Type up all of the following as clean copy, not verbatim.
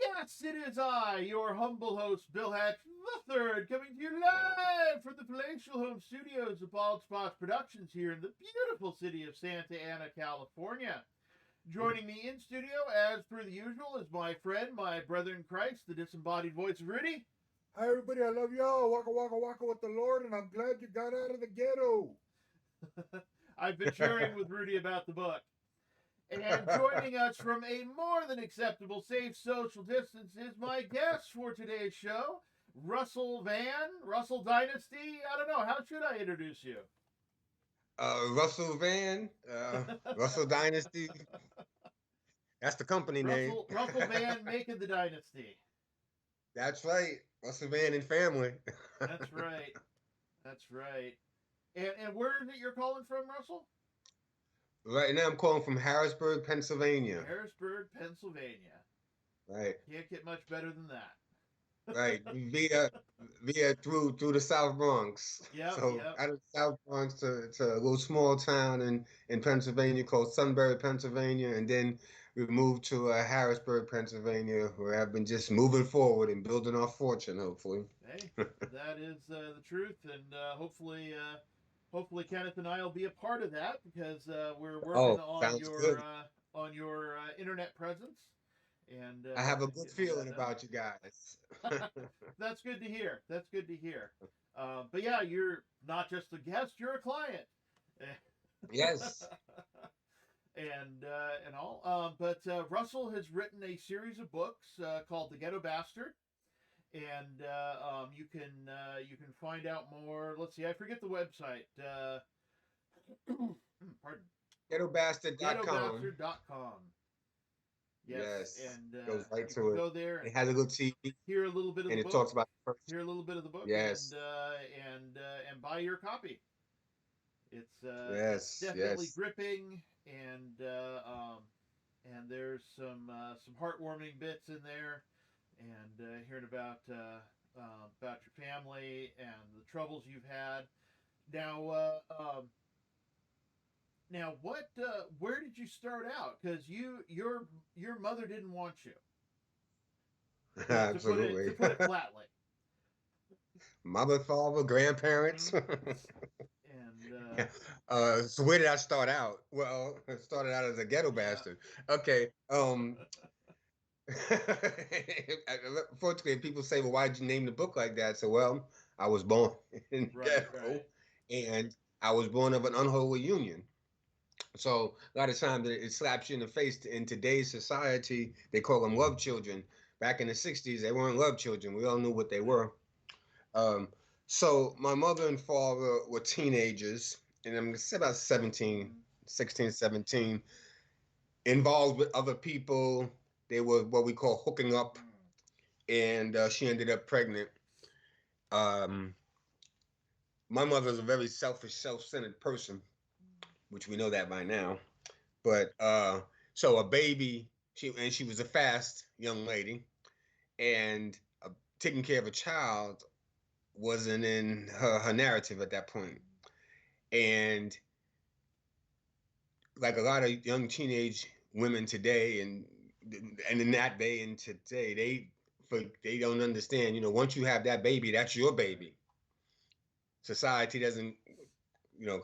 Yes, it is I, your humble host, Bill Hatch III, coming to you live from the palatial home studios of Bald Spots Productions here in the beautiful city of Santa Ana, California. Joining me in studio, as per the usual, is my friend, my brother in Christ, the disembodied voice of Rudy. Hi, everybody. I love y'all. Waka, waka, waka with the Lord, and I'm glad you got out of the ghetto. I've been sharing with Rudy about the book. And joining us from a more than acceptable safe social distance is my guest for today's show, Russell Vann, Russell Dynasty. I don't know, how should I introduce you? Russell Vann, Russell Dynasty. That's the company name. Russell Vann making the dynasty. That's right. Russell Vann and family. That's right. That's right. And where is it you're calling from, Russell? Right now, I'm calling from Harrisburg, Pennsylvania. Harrisburg, Pennsylvania. Right, Can't get much better than that. right. Via through the South Bronx. Yep, So yep. out of the South Bronx to a little small town in Pennsylvania called Sunbury, Pennsylvania, and then we moved to Harrisburg, Pennsylvania, where I've been just moving forward and building our fortune, hopefully. Hey, that is the truth, and hopefully Kenneth and I will be a part of that because we're working Oh, sounds good. on your internet presence, and I have a good getting all feeling that done. about you guys. That's good to hear. That's good to hear. But yeah, you're not just a guest; you're a client. Yes. And all. But Russell has written a series of books called The Ghetto Bastard, and you can find out more. Let's see, I forget the website. Pardon. GhettoBastard.com. GhettoBastard.com. Yes, Yes. and Goes right you can to it. go there It and has a little TV hear a little bit of the and it book, talks about the first. hear a little bit of the book, Yes. and buy your copy. It's Yes. definitely Yes. gripping, and there's some heartwarming bits in there, and hearing about your family and the troubles you've had. Now, what? Where did you start out? Because your mother didn't want you. To Absolutely. put it flatly. Mother, father, grandparents. Mm-hmm. And So where did I start out? Well, I started out as a ghetto yeah. bastard. Okay. Unfortunately, people say, "Well, why did you name the book like that?" So, well, I was born in the Right. ghetto, Right. and I was born of an unholy union. So a lot of times it slaps you in the face. In today's society, they call them love children. Back in the '60s, they weren't love children. We all knew what they Right. were. Um, so my mother and father were teenagers, and I'm gonna say about 17, Mm-hmm. 16, 17, involved with other people. They were what we call hooking up, and she ended up pregnant. Um, my mother's a very selfish, self-centered person, which we know that by now. But so a baby, she was a fast young lady, and taking care of a child wasn't in her narrative at that point. And like a lot of young teenage women today, and in that day and today, they don't understand. You know, once you have that baby, that's your Right. baby. Society doesn't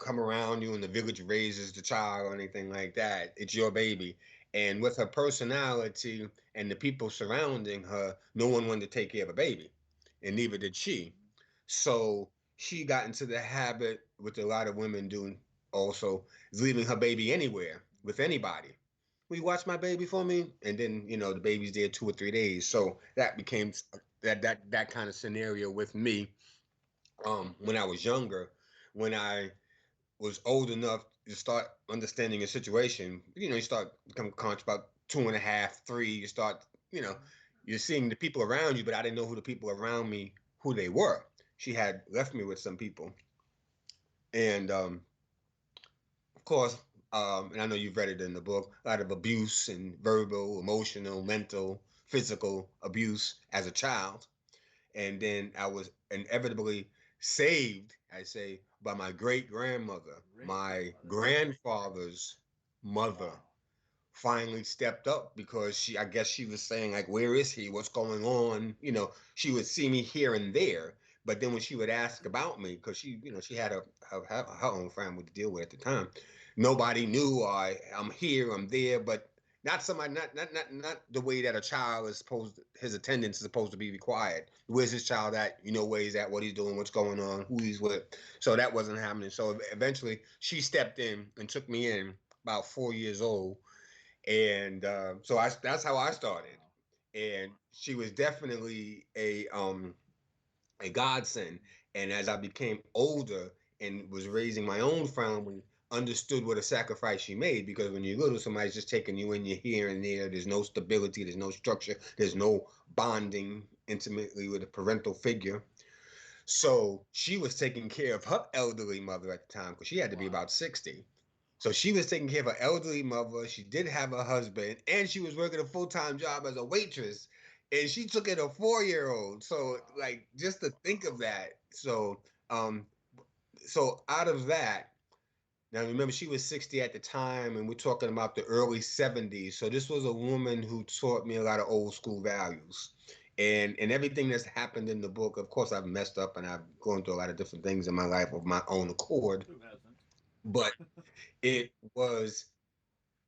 come around you and the village raises the child or anything like that. It's your baby. And with her personality and the people surrounding her, no one wanted to take care of a baby, and neither did she. So she got into the habit, which a lot of women do also, is leaving her baby anywhere with anybody. Will you watch my baby for me? And then, the baby's there 2 or 3 days. So that became that kind of scenario with me when I was younger. When I was old enough to start understanding a situation, you start becoming conscious about 2.5, 3. You start, Mm-hmm. you're seeing the people around you, but I didn't know who the people around me, who they were. She had left me with some people. And of course, and I know you've read it in the book, a lot of abuse and verbal, emotional, mental, physical abuse as a child. And then I was inevitably saved, I say, by my great grandmother, Great my grandmother. grandfather's mother, Wow. finally stepped up because I guess she was saying like, where is he? What's going on? She would see me here and there, but then when she would ask about me, because she had her own family to deal with at the time, nobody knew I'm here, I'm there, but not somebody, not the way that a child is supposed, his attendance is supposed to be required. Where's his child at? Where he's at, what he's doing, what's going on, who he's with. So that wasn't happening. So eventually she stepped in and took me in about 4 years old, and that's how I started. And she was definitely a godsend. And as I became older and was raising my own family, understood what a sacrifice she made, because when you're little, somebody's just taking you in, you're here and there. There's no stability, there's no structure, there's no bonding intimately with a parental figure. So she was taking care of her elderly mother at the time, because she had to be about 60. So she was taking care of her elderly mother. She did have a husband, and she was working a full-time job as a waitress. And she took in a 4-year-old. So, like, just to think of that. So out of that, now remember she was 60 at the time, and we're talking about the early 70s. So this was a woman who taught me a lot of old school values. And everything that's happened in the book, of course, I've messed up and I've gone through a lot of different things in my life of my own accord. Who hasn't? But it was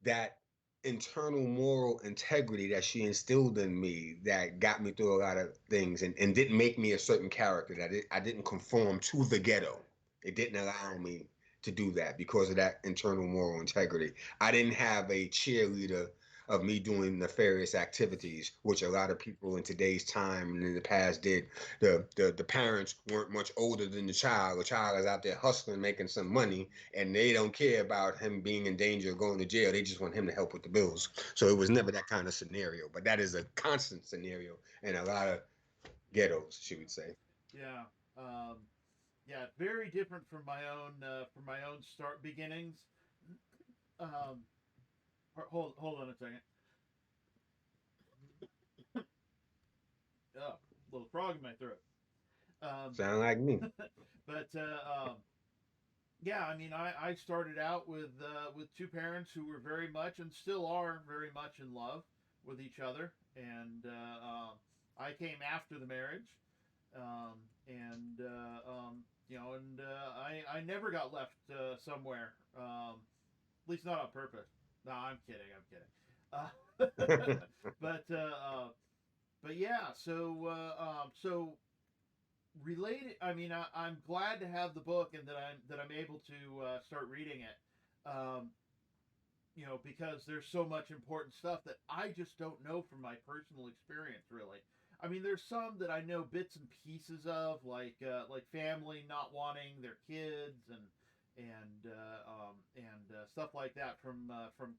that internal moral integrity that she instilled in me that got me through a lot of things, and didn't make me a certain character, I didn't conform to the ghetto. It didn't allow me to do that because of that internal moral integrity. I didn't have a cheerleader of me doing nefarious activities, which a lot of people in today's time and in the past did. The parents weren't much older than the child. The child is out there hustling, making some money, and they don't care about him being in danger of going to jail. They just want him to help with the bills. So it was never that kind of scenario. But that is a constant scenario in a lot of ghettos, she would say. Yeah. Um, yeah. Very different from my own start beginnings. Um, hold on a second. Oh, little frog in my throat. Um, Sound like me. but yeah, I mean, I started out with two parents who were very much and still are very much in love with each other, and I came after the marriage, and I never got left somewhere, at least not on purpose. No, I'm kidding. I'm kidding. But but yeah, so related. I mean, I'm glad to have the book and that I'm able to start reading it. Um, because there's so much important stuff that I just don't know from my personal experience, really. I mean, there's some that I know bits and pieces of, like family not wanting their kids and stuff like that from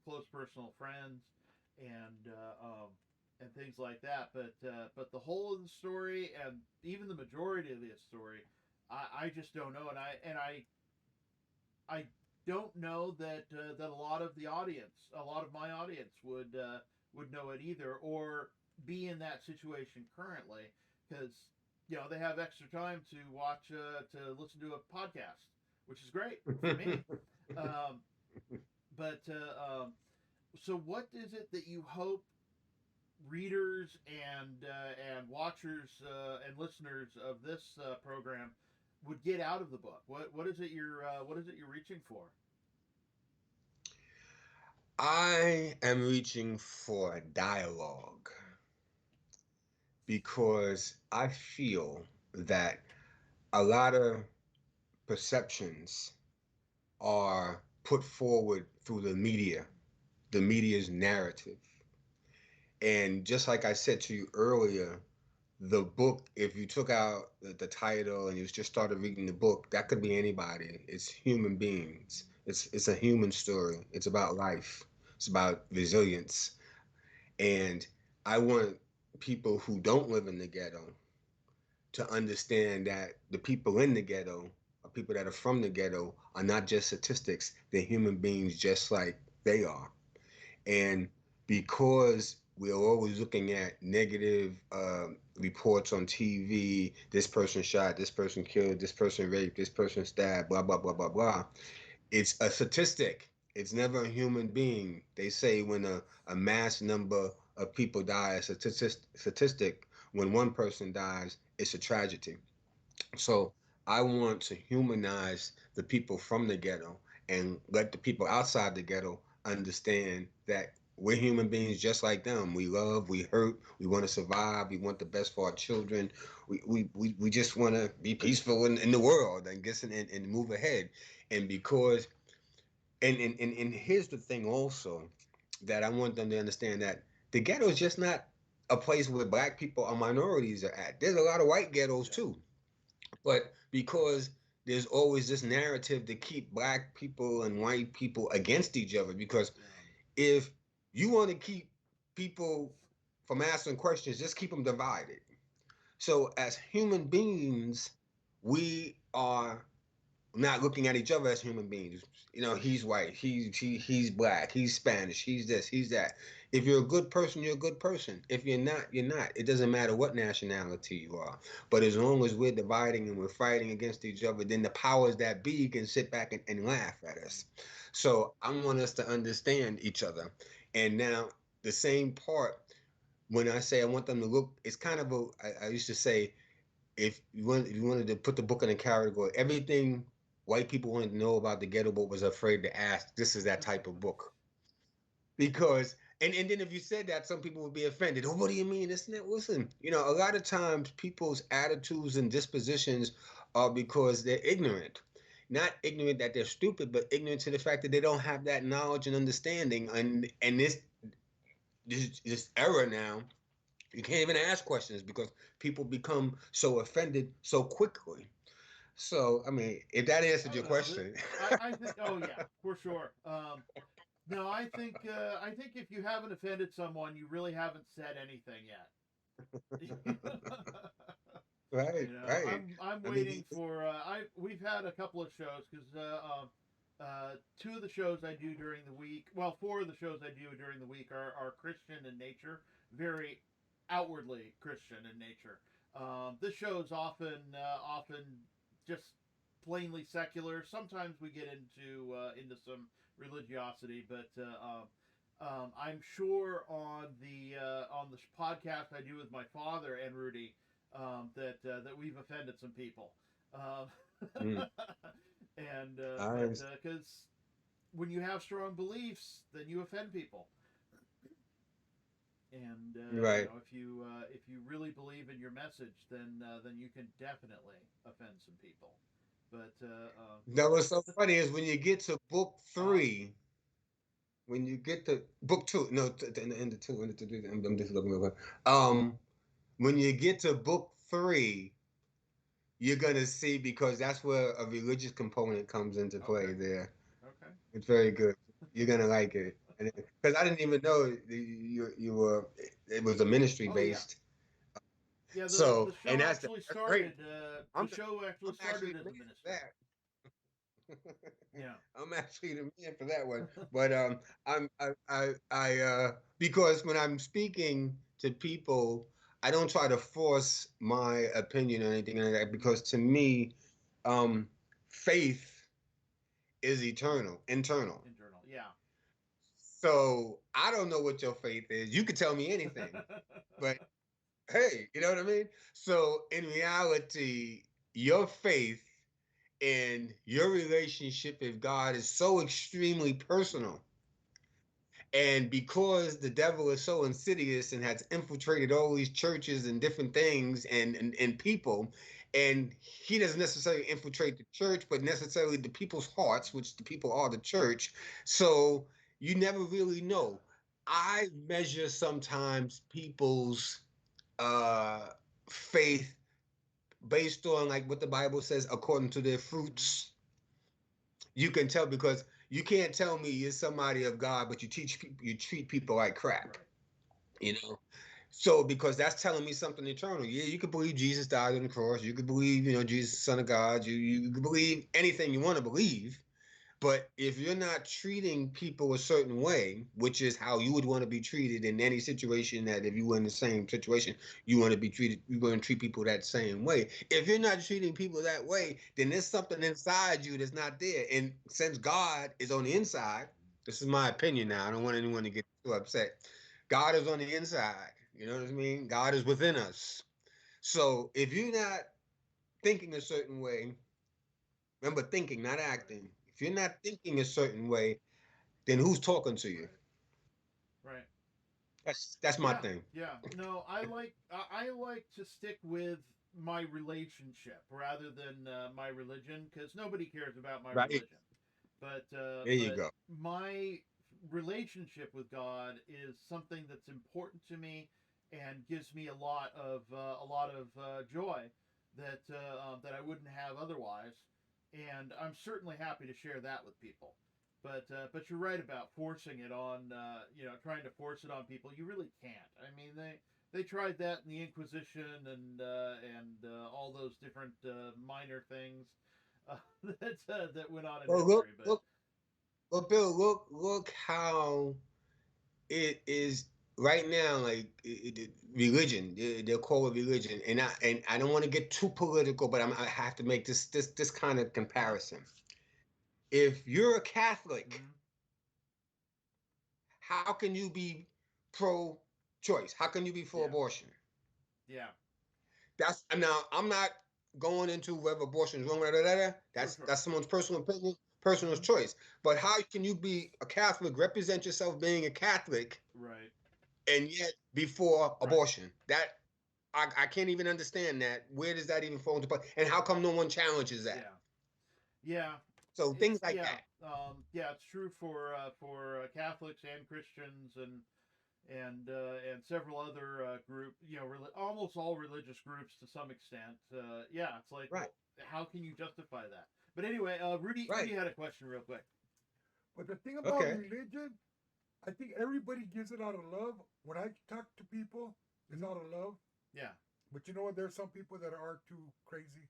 close personal friends and things like that. But the whole of the story and even the majority of the story, I just don't know, and I don't know that a lot of the audience, a lot of my audience would know it either, or be in that situation currently, because they have extra time to watch to listen to a podcast, which is great for me. Um, but what is it that you hope readers and watchers and listeners of this program would get out of the book? What is it you're reaching for? I am reaching for a dialogue because I feel that a lot of perceptions are put forward through the media's narrative. And just like I said to you earlier, the book, if you took out the title and you just started reading the book, that could be anybody. It's human beings. It's a human story. It's about life. It's about resilience. And I want people who don't live in the ghetto to understand that the people in the ghetto, or people that are from the ghetto, are not just statistics. They're human beings just like they are. And because we're always looking at negative reports on TV, this person shot, this person killed, this person raped, this person stabbed, blah, blah, blah, blah, blah. It's a statistic. It's never a human being. They say when a mass number of people die, a statistic, when one person dies, it's a tragedy. So I want to humanize the people from the ghetto and let the people outside the ghetto understand that we're human beings just like them. We love, we hurt, we want to survive, we want the best for our children. We just want to be peaceful in the world and guess and move ahead. And because and here's the thing also that I want them to understand that the ghetto is just not a place where black people or minorities are at. There's a lot of white ghettos Yeah. too. But because there's always this narrative to keep black people and white people against each other, because Yeah. if you want to keep people from asking questions, just keep them divided. So as human beings, we are not looking at each other as human beings. You know, he's white, he's black, he's Spanish, he's this, he's that. If you're a good person, you're a good person. If you're not, you're not. It doesn't matter what nationality you are. But as long as we're dividing and we're fighting against each other, then the powers that be can sit back and laugh at us. So I want us to understand each other. And now the same part, when I say I want them to look, it's kind of I used to say, if you wanted to put the book in a category, everything white people wanted to know about the ghetto but was afraid to ask, this is that type of book. Because and then if you said that, some people would be offended. Oh, what do you mean? Isn't it? Listen, a lot of times people's attitudes and dispositions are because they're ignorant. Not ignorant that they're stupid, but ignorant to the fact that they don't have that knowledge and understanding. And this era now, you can't even ask questions because people become so offended so quickly. So, I mean, if that answered I your don't know. question. I think. Oh yeah, for sure. No, I think if you haven't offended someone, you really haven't said anything yet. Right, right. I'm I mean, waiting for I we've had a couple of shows because two of the shows I do during the week, well, four of the shows I do during the week are Christian in nature, very outwardly Christian in nature. This show is often just plainly secular. Sometimes we get into some religiosity, but I'm sure on the podcast I do with my father and Rudy that we've offended some people, um, mm, and I, but because when you have strong beliefs, then you offend people, and right. if you really believe in your message, then you can definitely offend some people. But That was so funny is when you get to book uh, three, when you get to book two, no, in the end of two, in the two, I'm just looking over. When you get to book three, you're gonna see because that's where a religious component comes into play okay, there. okay. It's very good. You're gonna like it, and because I didn't even know you were it was a ministry Oh yeah, based. yeah. The So, and show actually that's great. started. The I'm show actually I'm actually started the as man a ministry. for that. Yeah. I'm actually the man for that one. But I because when I'm speaking to people, I don't try to force my opinion or anything like that because to me, um, faith is eternal, internal. Internal. Yeah. So I don't know what your faith is. You could tell me anything, but hey, you know what I mean? So in reality, your faith and your relationship with God is so extremely personal. And because the devil is so insidious and has infiltrated all these churches and different things and people, and he doesn't necessarily infiltrate the church, but necessarily the people's hearts, which the people are the church. So you never really know. I measure sometimes people's uh faith based on like what the Bible says according to their Hmm. fruits. You can tell because you can't tell me you're somebody of God, but you treat people like crap. Right. You know, so because that's telling me something eternal. Yeah, you could believe Jesus died on the cross. You could believe, Jesus, Son of God. You could believe anything you want to believe. But if you're not treating people a certain way, which is how you would want to be treated in any situation, that if you were in the same situation, you want to treat people that same way. If you're not treating people that way, then there's something inside you that's not there. And since God is on the inside, This is my opinion now. I don't want anyone to get too upset. God is on the inside. You know what I mean? God is within us. So if you're not thinking a certain way, remember thinking, not acting. If you're not thinking a certain way, then who's talking to you? Right. That's my Yeah, thing. yeah. No, I like to stick with my relationship rather than my religion because nobody cares about my Right. religion. But There you go. my relationship with God is something that's important to me and gives me a lot of joy that I wouldn't have otherwise. And I'm certainly happy to share that with people. But you're right about forcing it on trying to force it on people. You really can't. I mean they tried that in the Inquisition and all those different minor things that went on in Well, history. But but Bill, look how it is right now. Like religion, they'll call it religion, and I don't want to get too political, but I have to make this kind of comparison. If you're a Catholic, mm, how can you be pro-choice? How can you be for yeah, abortion? yeah, That's now I'm not going into whether abortion is wrong. Da, da, da, da. sure, sure. That's someone's personal opinion, personal Hmm. choice. But how can you be a Catholic, represent yourself being a Catholic, Right, and yet be for right. abortion? That I can't even understand that. Where does that even fall into play? And how come no one challenges that? Yeah, yeah. So things It's like that. yeah. It's true for Catholics and Christians and several other group. Almost all religious groups to some extent. Yeah, it's like, Right, well, how can you justify that? But anyway, Rudy right. had a question real quick. But the thing about Okay. religion, I think everybody gives it out of love. When I talk to people, it's out of love. Yeah. But you know what? There's some people that are too crazy.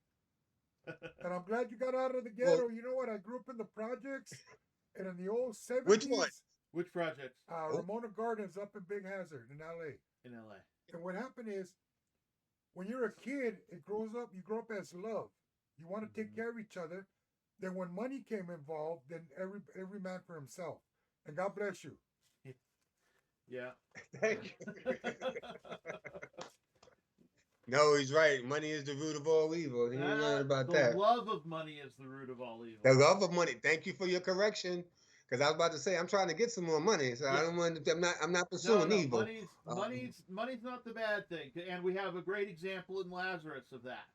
And I'm glad you got out of the Well, ghetto. You know what? I grew up in the projects and in the old which one? 70s, Which projects Oh, Ramona Gardens up in Big Hazard in LA. in LA? And what happened is, when you're a kid, you grow up as love. You want to take Hmm. care of each other. Then when money came involved, then every man for himself. And God bless you. Yeah. thank you. No, he's right. Money is the root of all evil. He ain't lying about The that. love of money is the root of all The evil. love of money. Thank you for your correction. Because I was about to say I'm trying to get some more money, so I Yeah. don't want. I'm not No, pursuing no, evil. money's not the bad thing, and we have a great example in Lazarus of that.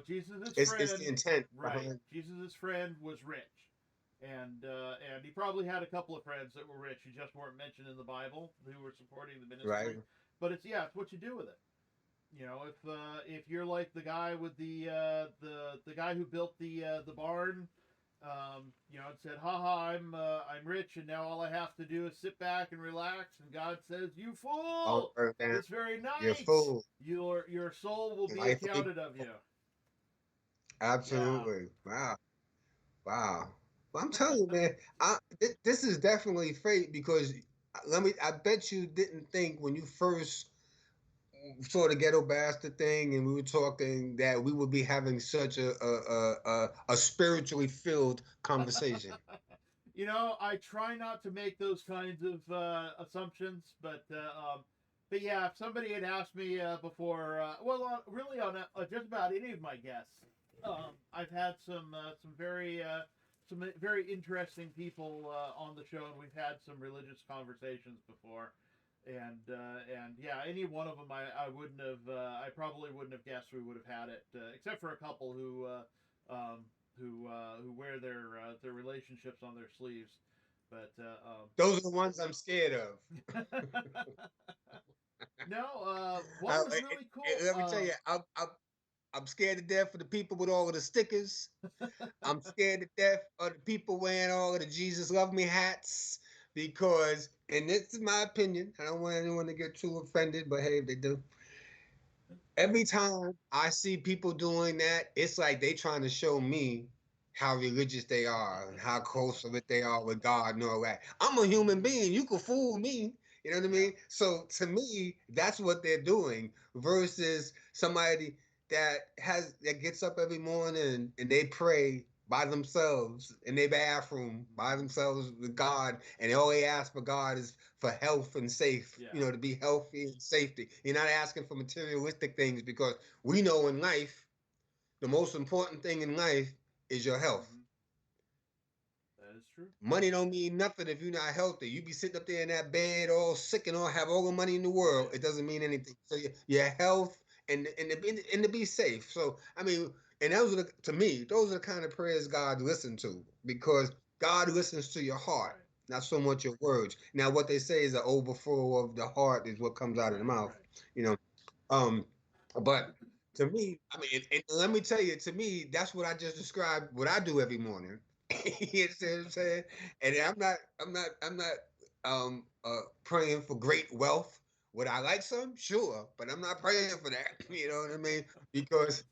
Jesus' It's the friend, intent right? behind. Jesus' friend was rich, and he probably had a couple of friends that were rich who just weren't mentioned in the Bible who were supporting the Right. ministry. But it's what you do with it. If you're like the guy with the guy who built the barn, and said, "Haha, I'm rich, and now all I have to do is sit back and relax." And God says, "You All fool! earth down. This very You're night, full. your soul will be Rightfully. accounted of you." Yeah, Absolutely. Wow. Wow. Well, I'm telling you, man. This is definitely fate because let me. I bet you didn't think when you first saw the ghetto bastard thing and we were talking that we would be having such a spiritually filled conversation. I try not to make those kinds of assumptions, but yeah, if somebody had asked me before, really on just about any of my guests, I've had some very interesting people on the show, and we've had some religious conversations before. And yeah, any one of them, I probably wouldn't have guessed we would have had it, except for a couple who wear their relationships on their sleeves. But Those are the ones I'm scared of. no, one I, was really cool. let me tell you, I'm scared to death of the people with all of the stickers. I'm scared to death of the people wearing all of the Jesus Love Me hats because, and this is my opinion, I don't want anyone to get too offended, but hey, if they do. Every time I see people doing that, it's like they trying to show me how religious they are and how close of it they are with God and all that. I'm a human being. You can fool me. You know what I Yeah, mean? So to me, that's what they're doing versus somebody that gets up every morning and they pray by themselves in their bathroom by themselves with God, and all they ask for God is for health and safe, Yeah. to be healthy and safety. You're not asking for materialistic things because we know in life the most important thing in life is your health. Mhm. That is true. Money don't mean nothing if you're not healthy. You be sitting up there in that bed all sick and all have all the money in the world. Right. It doesn't mean anything. So your health and to be safe. So I mean, and those are to me, those are the kind of prayers God listens to because God listens to your heart, Right. not so much your words. Now, what they say is the overflow of the heart is what comes out of the Right. mouth. Right. You know, um, but to me, I mean, and let me tell you, to me, that's what I just described. What I do every morning. You see what I'm saying? And I'm not praying for great wealth. Would I like some? Sure, but I'm not praying for that. You know what I mean? Because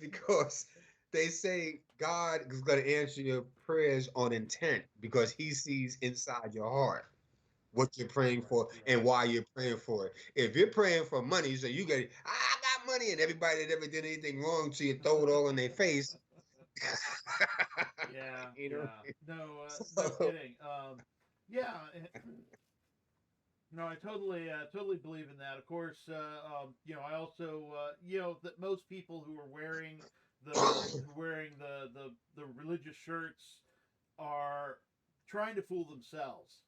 because they say God is going to answer your prayers on intent because He sees inside your heart what you're praying Right. for Right. and why you're praying for it. If you're praying for money, so you get, I got money, and everybody that ever did anything wrong to you throw it all in their face. Yeah. You know. Yeah. No. No So, kidding. Yeah. No, I totally believe in that. Of course, I also, that most people who are wearing the religious shirts are trying to fool themselves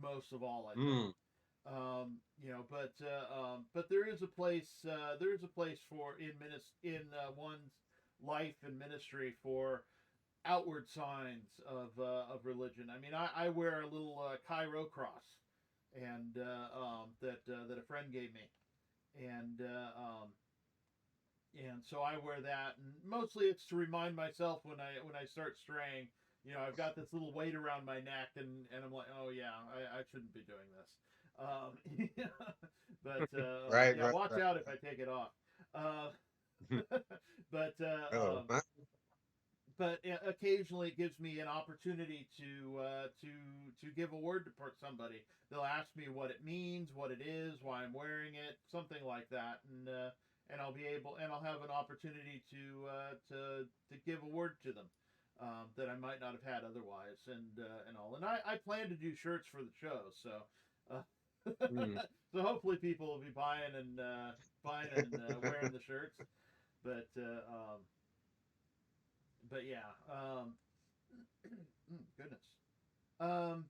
most of all, I think. mm, But there is a place for in one's life and ministry for outward signs of religion. I mean, I wear a little Cairo cross, and that a friend gave me, and so I wear that, and mostly it's to remind myself when I start straying. I've got this little weight around my neck, and I'm like, oh yeah, I shouldn't be doing this. But right, yeah, right, watch right. out if I take it off. Uh, but Oh, occasionally it gives me an opportunity to give a word to somebody. They'll ask me what it means, what it is, why I'm wearing it, something like that, and I'll have an opportunity to give a word to them that I might not have had otherwise, and all. And I plan to do shirts for the show, so. mm. So hopefully people will be buying and wearing the shirts, but yeah, goodness. Um,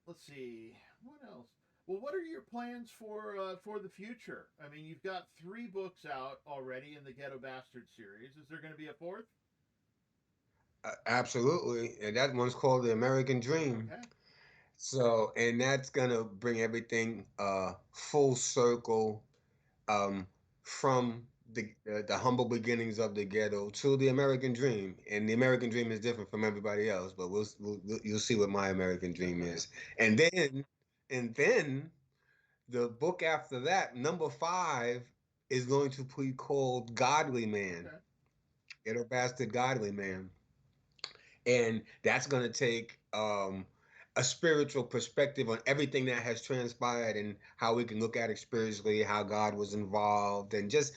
let's see, what else? Well, what are your plans for the future? I mean, you've got 3 books out already in the Ghetto Bastard series. Is there going to be a fourth? Absolutely, and that one's called the American Dream. Okay. So, and that's gonna bring everything full circle um, from the humble beginnings of the ghetto to the American dream. And the American dream is different from everybody else, but you'll see what my American dream is. And then the book after that, number 5, is going to be called Godly Man, Okay. Ghetto Bastard Godly Man, and that's going to take a spiritual perspective on everything that has transpired and how we can look at it spiritually, how God was involved, and just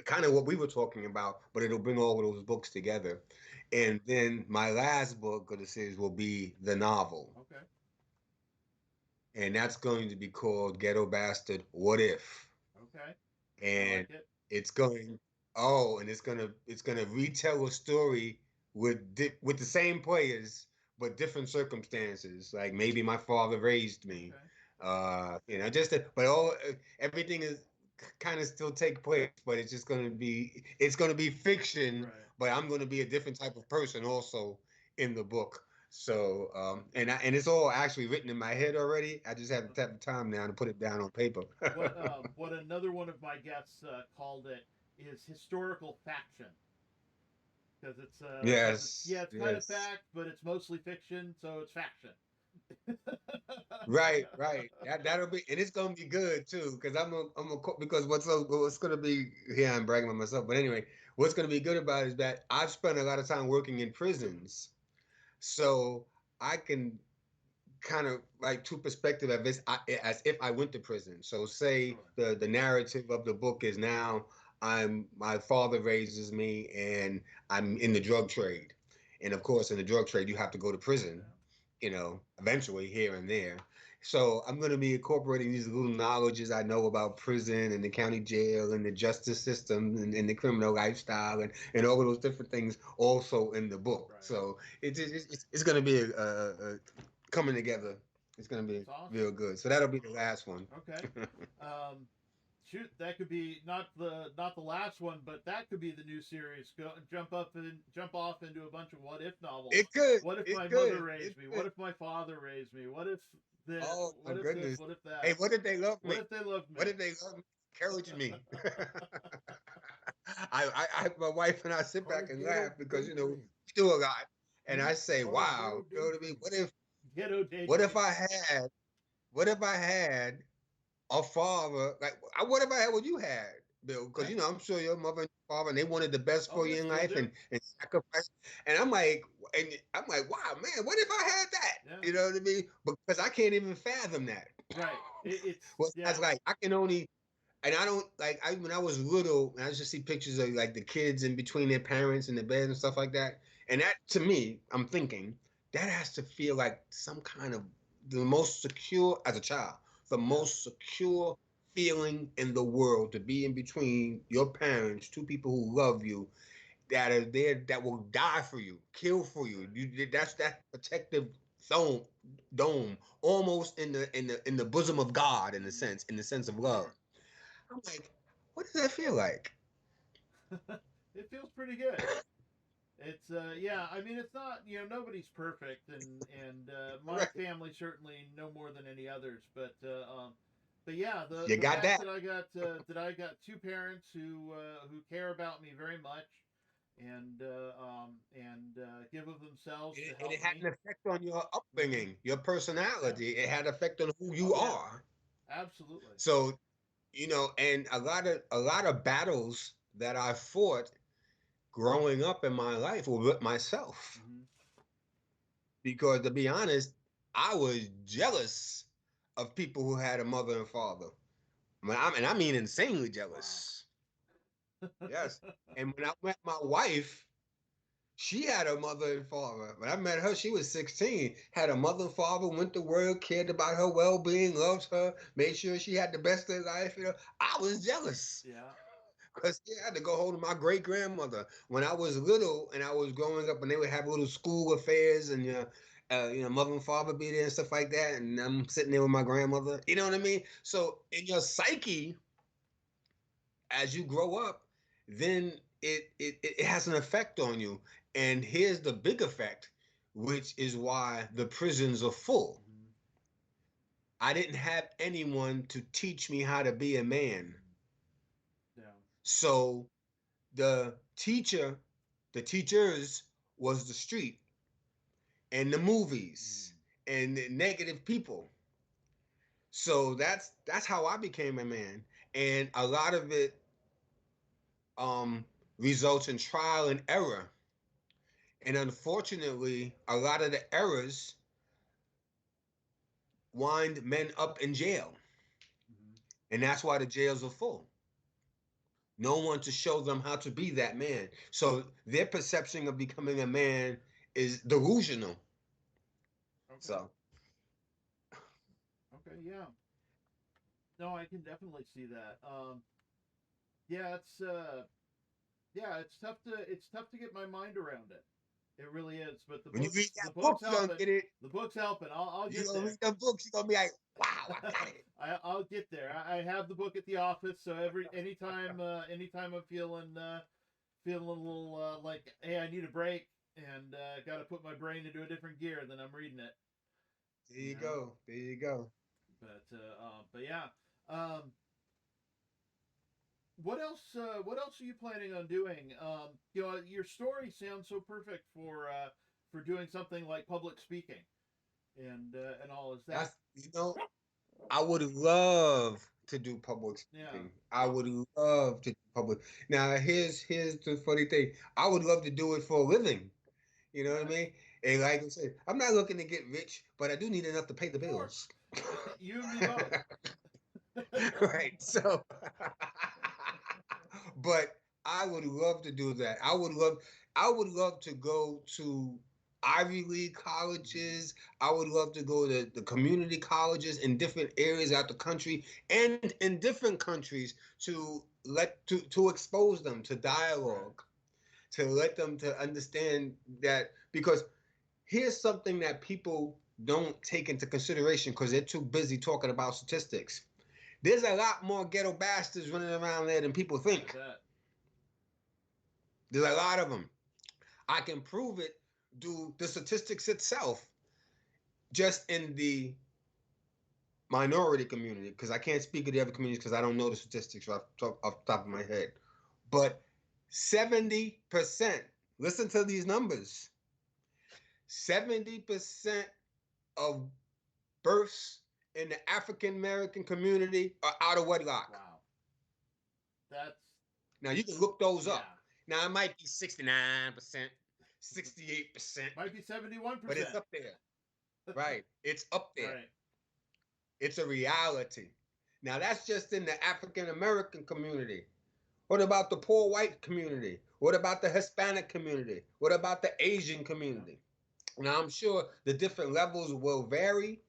kind of what we were talking about. But it'll bring all of those books together. And then my last book of the series will be the novel, Okay. and that's going to be called Ghetto Bastard What If, Okay. I and like it. it's going and it's gonna retell a story with the same players but different circumstances, like maybe my father raised me, Okay. but everything is kind of still take place, but it's gonna be fiction, Right. but I'm gonna be a different type of person also in the book. So and it's all actually written in my head already. I just have to have the time now to put it down on paper. What another one of my guests called it is historical faction, because it's yeah, Yes, it's kind of yes. fact, but it's mostly fiction, so it's faction. Right, right. That'll be, and it's gonna be good too, because because what's gonna be here. I'm bragging on myself, but anyway, what's gonna be good about it is that I've spent a lot of time working in prisons, so I can kind of like two perspective as if I went to prison. So say Sure. the narrative of the book is now my father raises me, and I'm in the drug trade. And of course, in the drug trade, you have to go to prison, eventually here and there. So I'm going to be incorporating these little knowledges I know about prison and the county jail and the justice system and the criminal lifestyle and all of those different things also in the book. Right. So it's going to be a coming together. It's going to be awesome. real good. So that'll be the last one. Okay. Shoot, that could be not the last one, but that could be the new series. Go jump off into a bunch of what if novels. It could. What if it my could, mother raised it me? could. What if my father raised me? What if this? Oh my What if goodness. this? What if that? Hey, what if they love me? What if they loved me? What if they love me? Encourage me. My wife and I sit back and laugh because we do a lot, and I say, "Wow, you know what I mean? What if I had, what if I had a father like what if I had what you had, Bill? Because I'm sure your mother and your father, and they wanted the best for you in life and sacrifice. And I'm like, wow, man, what if I had that? Yeah. You know what I mean? Because I can't even fathom that. Right. It's well, that's like I can only. And I don't like when I was little, and I just see pictures of like the kids in between their parents in the bed and stuff like that. And that to me, I'm thinking that has to feel like some kind of the most secure as a child, the most secure feeling in the world to be in between your parents, two people who love you, that are there that will die for you, kill for you. That's that protective dome, almost in the bosom of God in the sense of love. I'm like, what does that feel like? It feels pretty good. It's yeah, I mean it's not, nobody's perfect, and my Right. family certainly no more than any others, but yeah, You the got fact that? that I got two parents who care about me very much, and give of themselves to And help it had me. an effect on your upbringing, your personality. It had effect on who you Oh yeah, are. absolutely. So, and a lot of battles that I fought growing up in my life were with myself. Hmm. Because to be honest, I was jealous of people who had a mother and father. I mean insanely Wow. jealous. Yes. And when I met my wife, she had a mother and father. When I met her, she was 16, had a mother and father, went to work, cared about her well-being, loved her, made sure she had the best of life. I was jealous Yeah. because I had to go home to my great grandmother when I was little and I was growing up, and they would have little school affairs, and mother and father be there and stuff like that, and I'm sitting there with my grandmother. You know what I mean? So in your psyche, as you grow up, then it has an effect on you. And here's the big effect, which is why the prisons are full. Hmm. I didn't have anyone to teach me how to be a man. Yeah. So the teacher, the teachers was the street and the movies and the negative people. So that's how I became a man. And a lot of it um results in trial and error. And unfortunately, a lot of the errors wind men up in jail. Hmm. And that's why the jails are full. No one to show them how to be that man. So their perception of becoming a man is delusional. Okay. So Okay. Yeah. No, I can definitely see that. Yeah, it's tough to get my mind around it. It really is. But when you read the that book, books you're help gonna it. get it. The books help it. I'll You're get gonna there. read them books, you're gonna be like, wow, I got it. I'll get there. I have the book at the office, so anytime I'm feeling a little like, hey, I need a break, and got to put my brain into a different gear, then I'm reading it. There You you know. go. There you go. But yeah. Um, what else are you planning on doing? Your story sounds so perfect for doing something like public speaking and all. Is that? That's I would love to do public Yeah. speaking. I would love to do public. Now, here's the funny thing. I would love to do it for a living. You know what I Right. mean? And like I said, I'm not looking to get rich, but I do need enough to pay the Of course. bills. You and me both. Right. So, But I would love to do that. I would love to go to Ivy League colleges. I would love to go to the community colleges in different areas out the country and in different countries to to expose them to dialogue, to let them to understand that, because here's something that people don't take into consideration because they're too busy talking about statistics. There's a lot more ghetto bastards running around there than people think. There's a lot of them. I can prove it through the statistics itself, just in the minority community, because I can't speak of the other communities because I don't know the statistics off the top of my head. But 70%, listen to these numbers, 70% of births in the African American community are out of wedlock. Wow. That's Now you can look those up. Now it might be 69%, 68%. Might be 71%. But it's up there. Right. It's up there. Right. It's a reality. Now that's just in the African American community. What about the poor white community? What about the Hispanic community? What about the Asian community? Now I'm sure the different levels will vary,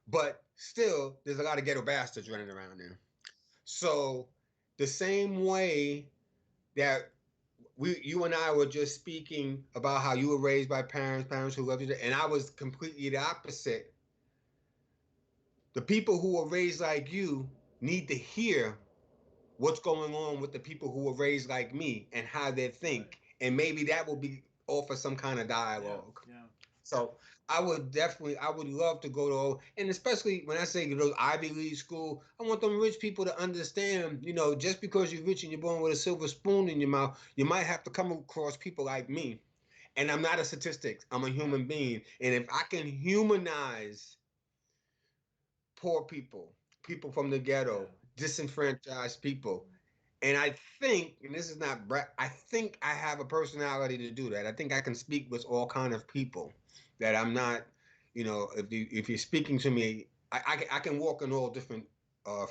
but still there's a lot of ghetto bastards running around there. So the same way that you and I were just speaking about how you were raised by parents who loved you, and I was completely the opposite. The people who were raised like you need to hear what's going on with the people who were raised like me and how they think, and maybe that will be offer some kind of dialogue. Yeah. So I would love to go to, and especially when I say those Ivy League school, I want them rich people to understand, just because you're rich and you're born with a silver spoon in your mouth, you might have to come across people like me. And I'm not a statistic. I'm a human being. And if I can humanize poor people, people from the ghetto, disenfranchised people, and I think, and this is not, I think I have a personality to do that. I think I can speak with all kind of people. That I'm not, if you're speaking to me, I can walk in all different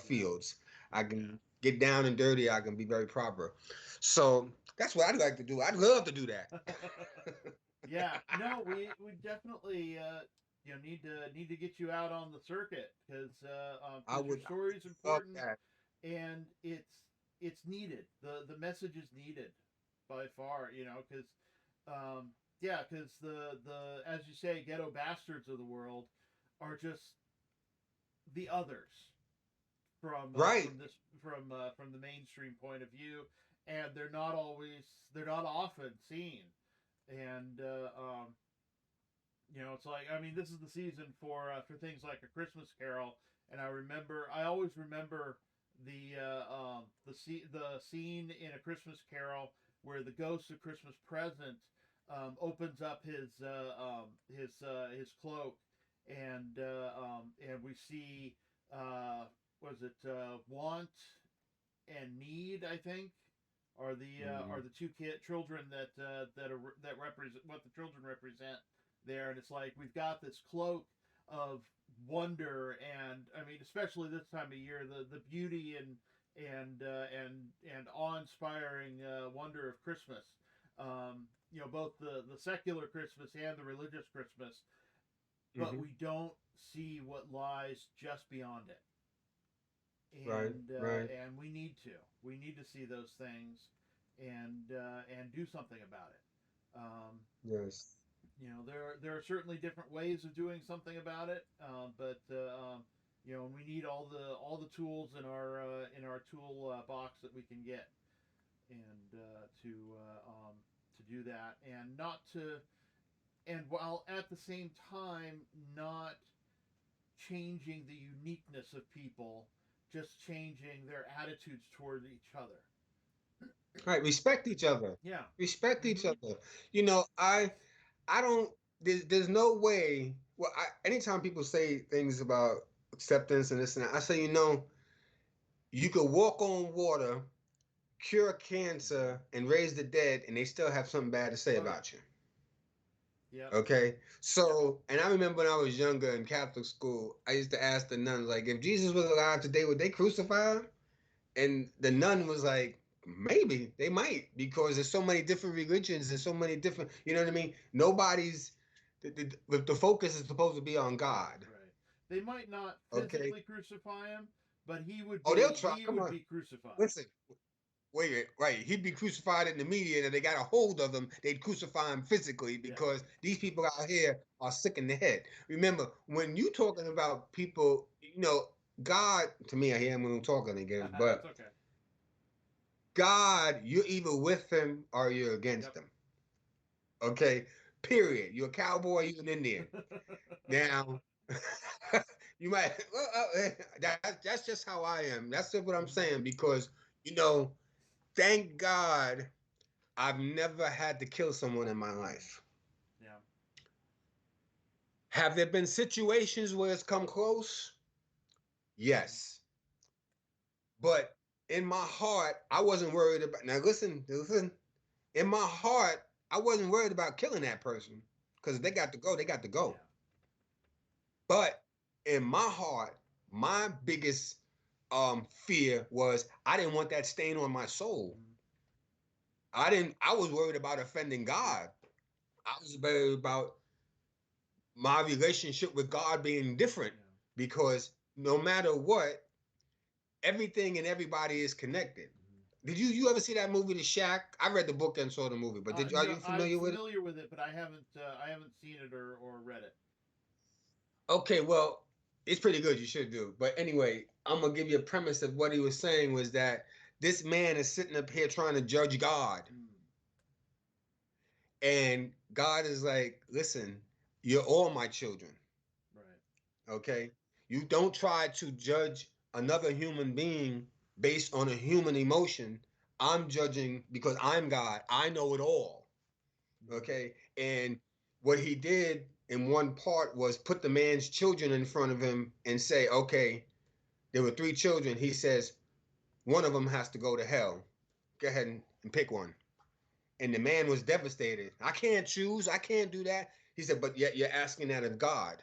fields. I can get down and dirty. I can be very proper. So that's what I'd like to do. I'd love to do that. Yeah. No, we definitely need to get you out on the circuit because your story is important and it's needed. The message is needed by far. Because. Because the as you say, ghetto bastards of the world are just the others from from the mainstream point of view, and they're not often seen, and it's like, I mean, this is the season for things like A Christmas Carol, and I always remember the scene in A Christmas Carol where the ghost of Christmas Present opens up his cloak, and we see was it want and need, I think, are the two children that represent what the children represent there, and it's like we've got this cloak of wonder, and I mean, especially this time of year, the beauty and awe-inspiring wonder of Christmas. Both the secular Christmas and the religious Christmas, but we don't see what lies just beyond it. And and we need to see those things and do something about it. Yes. There are certainly different ways of doing something about it, but we need all the tools in our tool box that we can get, and to do that, and not to, and while at the same time not changing the uniqueness of people, just changing their attitudes toward each other. Right, respect each other. Yeah, respect each other. I don't. There's no way. Well, anytime people say things about acceptance and this and that, I say, you could walk on water, cure cancer, and raise the dead, and they still have something bad to say about you. Yeah. Okay. So, and I remember when I was younger in Catholic school, I used to ask the nuns, like, if Jesus was alive today, would they crucify him? And the nun was like, maybe they might, because there's so many different religions and so many different, you know what I mean? Nobody's the focus is supposed to be on God. Right. They might not Okay. physically crucify him, but Oh, they'll try. he Come would on. be crucified. Listen. Wait, right. He'd be crucified in the media, and they got a hold of him, they'd crucify him physically, Yeah. because these people out here are sick in the head. Remember, when you talking about people, God, to me, I hear him when I'm talking again, That's but okay. God, you're either with him or you're against him. Okay? Period. You're a cowboy, you're an Indian. Now, you might, well, that's just how I am. That's just what I'm saying, because, you know, thank God I've never had to kill someone in my life. Yeah. Have there been situations where it's come close? Yes. But in my heart, I wasn't worried about. Now listen. In my heart, I wasn't worried about killing that person, because if they got to go, they got to go. Yeah. But in my heart, my biggest fear was I didn't want that stain on my soul. I was worried about offending God. I was worried about my relationship with God being different, Yeah. because no matter what, everything and everybody is connected. Did you ever see that movie, The Shack? I read the book and saw the movie, but are No, you I'm familiar with it? familiar with it, but I haven't seen it or read it. Okay, well, it's pretty good. You should do. But anyway, I'm gonna give you a premise of what he was saying was that this man is sitting up here trying to judge God, and God is like, "Listen, you're all my children. Right. Okay, you don't try to judge another human being based on a human emotion. I'm judging because I'm God. I know it all. Okay, and what he did in one part was put the man's children in front of him and say, okay, there were three children. He says one of them has to go to hell. Go ahead and pick one. And the man was devastated. I can't choose. I can't do that. He said, but yet you're asking that of God,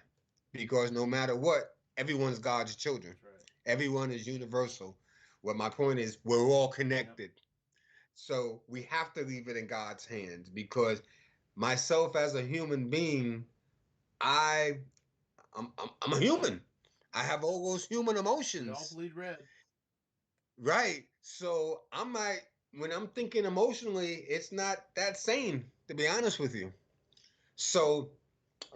because no matter what, everyone's God's children. That's right. Everyone is universal. What my point is, we're all connected. Yep. So we have to leave it in God's hands, because myself as a human being, I'm a human. I have all those human emotions. We all bleed red. Right. So I might, when I'm thinking emotionally, it's not that sane, to be honest with you. So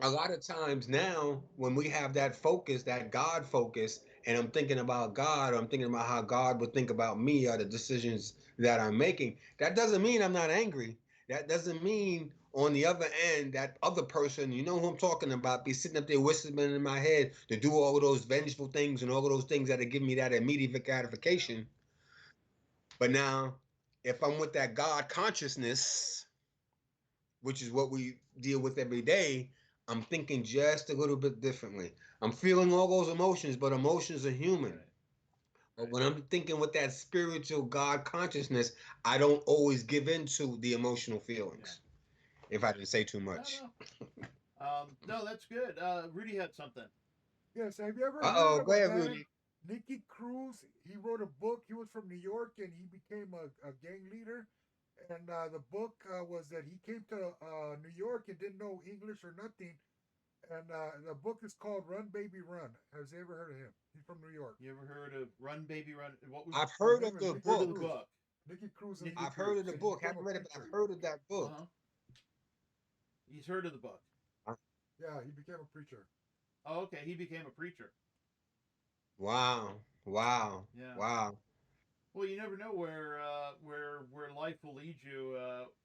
a lot of times now, when we have that focus, that God focus, and I'm thinking about God, or I'm thinking about how God would think about me or the decisions that I'm making, that doesn't mean I'm not angry. That doesn't mean on the other end, that other person, you know who I'm talking about, be sitting up there whispering in my head to do all of those vengeful things and all of those things that give me that immediate gratification. But now, if I'm with that God consciousness, which is what we deal with every day, I'm thinking just a little bit differently. I'm feeling all those emotions, but emotions are human. Right. But when I'm thinking with that spiritual God consciousness, I don't always give in to the emotional feelings. Yeah. If I didn't say too much. No, that's good. Rudy had something. Yes, have you ever heard of go ahead, man, Rudy. Nicky Cruz? He wrote a book. He was from New York, and he became a gang leader. And the book was that he came to New York and didn't know English or nothing. And the book is called Run Baby Run. Has you ever heard of him? He's from New York. You ever heard of Run Baby Run? What was I've heard of the book. Nicky Cruz. I've heard of the book. Haven't read it, but I've heard of that book. He's heard of the book. Yeah, he became a preacher. Oh, okay. He became a preacher. Wow. Yeah. Wow. Well, you never know where life will lead you.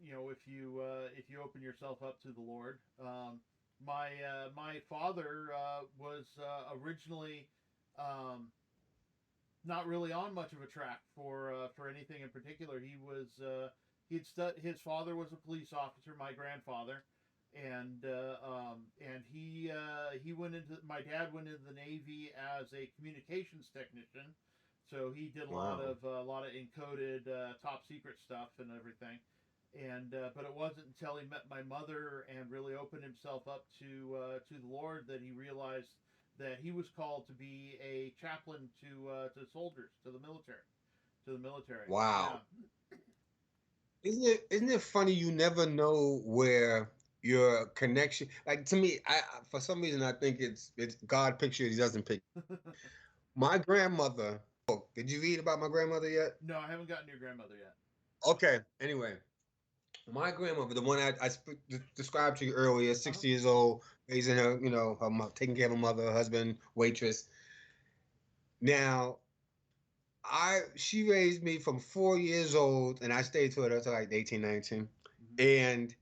If you open yourself up to the Lord. My father was originally not really on much of a track for anything in particular. His father was a police officer. My grandfather. And he went into my dad went into the Navy as a communications technician, so he did a lot of encoded top secret stuff and everything. And but it wasn't until he met my mother and really opened himself up to the Lord that he realized that he was called to be a chaplain to soldiers, to the military, to the military. Wow. Yeah. Isn't it funny you never know where your connection, like, to me, for some reason I think it's God picture, he doesn't pick. My grandmother, did you read about my grandmother yet? No, I haven't gotten your grandmother yet. Okay, anyway, my grandmother, the one described to you earlier, 60 Uh-huh. years old, raising her, taking care of her mother, her husband, waitress. Now, she raised me from 4 years old, and I stayed to her until like 18, 19. Mm-hmm. And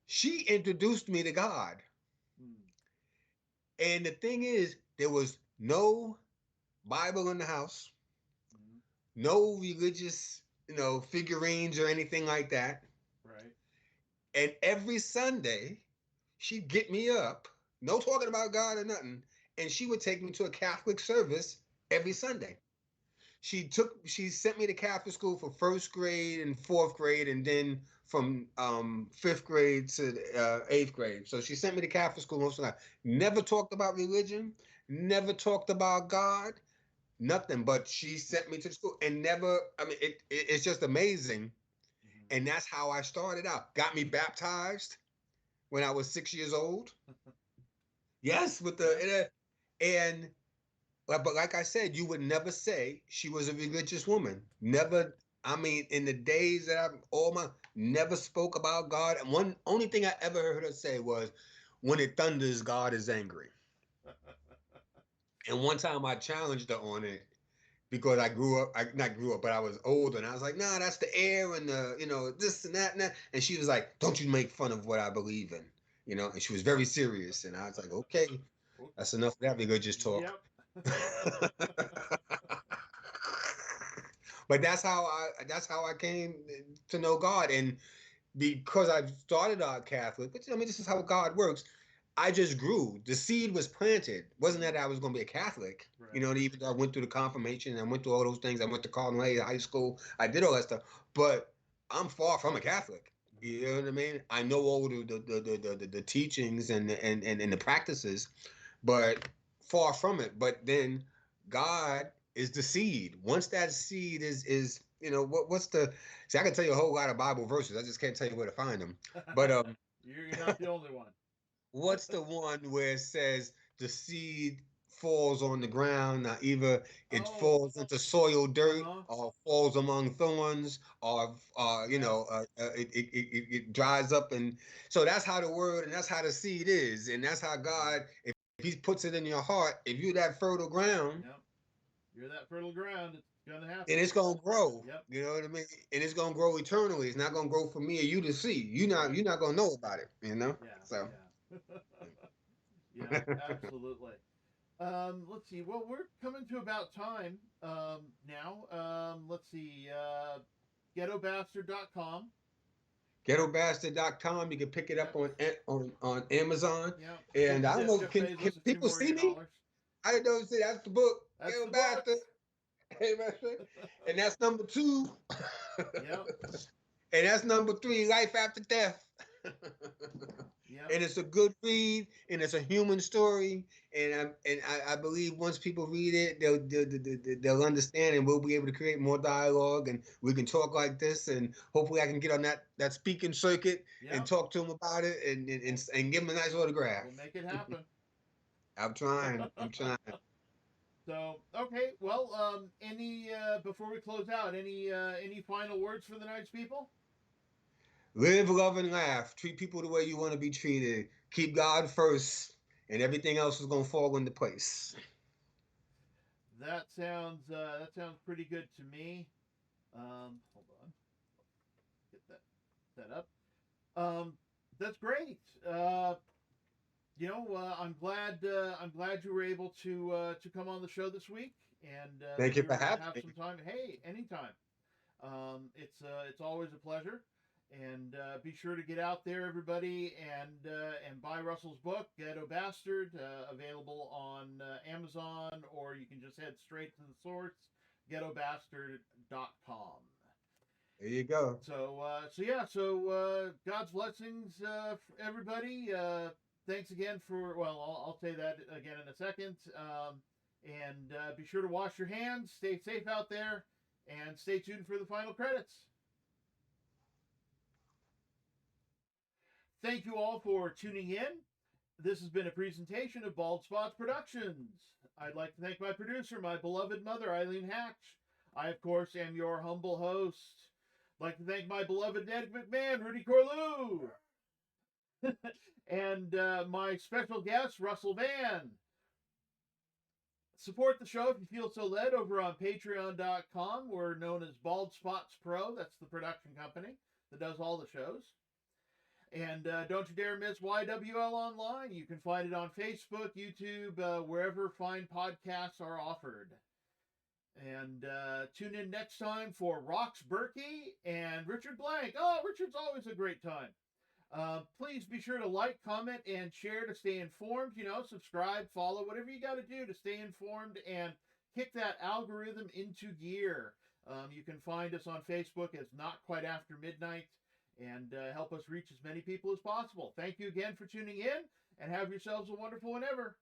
she introduced me to God. Mm. And the thing is, there was no Bible in the house, Mm-hmm. no religious, figurines or anything like that. Right. And every Sunday, she'd get me up, no talking about God or nothing, and she would take me to a Catholic service every Sunday. She sent me to Catholic school for first grade and fourth grade, and then from fifth grade to eighth grade. So she sent me to Catholic school most of the time. Never talked about religion, never talked about God, nothing. But she sent me to the school and never. I mean, it's just amazing. Mm-hmm. And that's how I started out. Got me baptized when I was 6 years old. Yes, with the and but like I said, you would never say she was a religious woman. Never. I mean, in the days that never spoke about God. And one only thing I ever heard her say was, "When it thunders, God is angry." And one time I challenged her on it because I grew up. I not grew up, but I was older, and I was like, "Nah, that's the air and the this and that and that." And she was like, "Don't you make fun of what I believe in?" And she was very serious, and I was like, "Okay, that's enough of that religious talk." Yep. But that's how I came to know God, and because I started out Catholic, but I mean, this is how God works. I just grew. The seed was planted. Wasn't that I was going to be a Catholic? Right. Even though I went through the confirmation, I went through all those things. I went to Cardinal A high school. I did all that stuff, but I'm far from a Catholic. You know what I mean? I know all the teachings and the practices, but far from it. But then God is the seed. Once that seed is what's the see, I can tell you a whole lot of Bible verses. I just can't tell you where to find them. But You're not the only one. what's the one where it says the seed falls on the ground? Now either it Oh. falls into soil dirt Uh-huh. or falls among thorns or Yeah. it dries up, and so that's how the word and that's how the seed is, and that's how God, if he puts it in your heart, if you're that fertile ground, Yep. You're that fertile ground. It's gonna and happen. it's gonna grow. Yep. You know what I mean? And it's gonna grow eternally. It's not gonna grow for me or you to see. Right. You're not gonna know about it. Yeah. So Yeah. Yeah. Absolutely. Let's see. Well, we're coming to about time now. Let's see. GhettoBastard.com. GhettoBastard.com. You can pick it up Yep. on Amazon. Yep. And I don't know, Jeff can pays us a few people more of see your me? dollars. I didn't know. See, that's the book. That's Ghetto the book. Bastard. Hey, man. And that's number 2. Yep. And that's number 3, Life After Death. Yep. And it's a good read, and it's a human story, and I believe once people read it, they'll understand, and we'll be able to create more dialogue, and we can talk like this, and hopefully I can get on that speaking circuit and Yep. talk to them about it, and give them a nice autograph. We'll make it happen. I'm trying. I'm trying. So okay, well, any before we close out, any final words for the night's people? Live, love, and laugh. Treat people the way you want to be treated. Keep God first, and everything else is gonna fall into place. That sounds pretty good to me. Hold on, get that set up. That's great. I'm glad you were able to come on the show this week, and Thank that you you for were able to having have me. some time. Hey, anytime. It's always a pleasure, and be sure to get out there, everybody, and buy Russell's book, Ghetto Bastard, available on Amazon, or you can just head straight to the source, ghettobastard.com. There you go. So God's blessings, for everybody. Thanks again for, well, I'll say that again in a second. And be sure to wash your hands, stay safe out there, And stay tuned for the final credits. Thank you all for tuning in. This has been a presentation of Bald Spots Productions. I'd like to thank my producer, my beloved mother, Eileen Hatch. I, of course, am your humble host. I'd like to thank my beloved Ned McMahon, Rudy Corlew. And my special guest, Russell Vann. Support the show if you feel so led over on patreon.com. We're known as Bald Spots Pro. That's the production company that does all the shows. And don't you dare miss YWL Online. You can find it on Facebook, YouTube, wherever fine podcasts are offered. And tune in next time for Rox Berkey and Richard Blank. Oh, Richard's always a great time. Please be sure to like, comment, and share to stay informed. Subscribe, follow, whatever you got to do to stay informed and kick that algorithm into gear. You can find us on Facebook as Not Quite After Midnight and help us reach as many people as possible. Thank you again for tuning in, and have yourselves a wonderful one ever.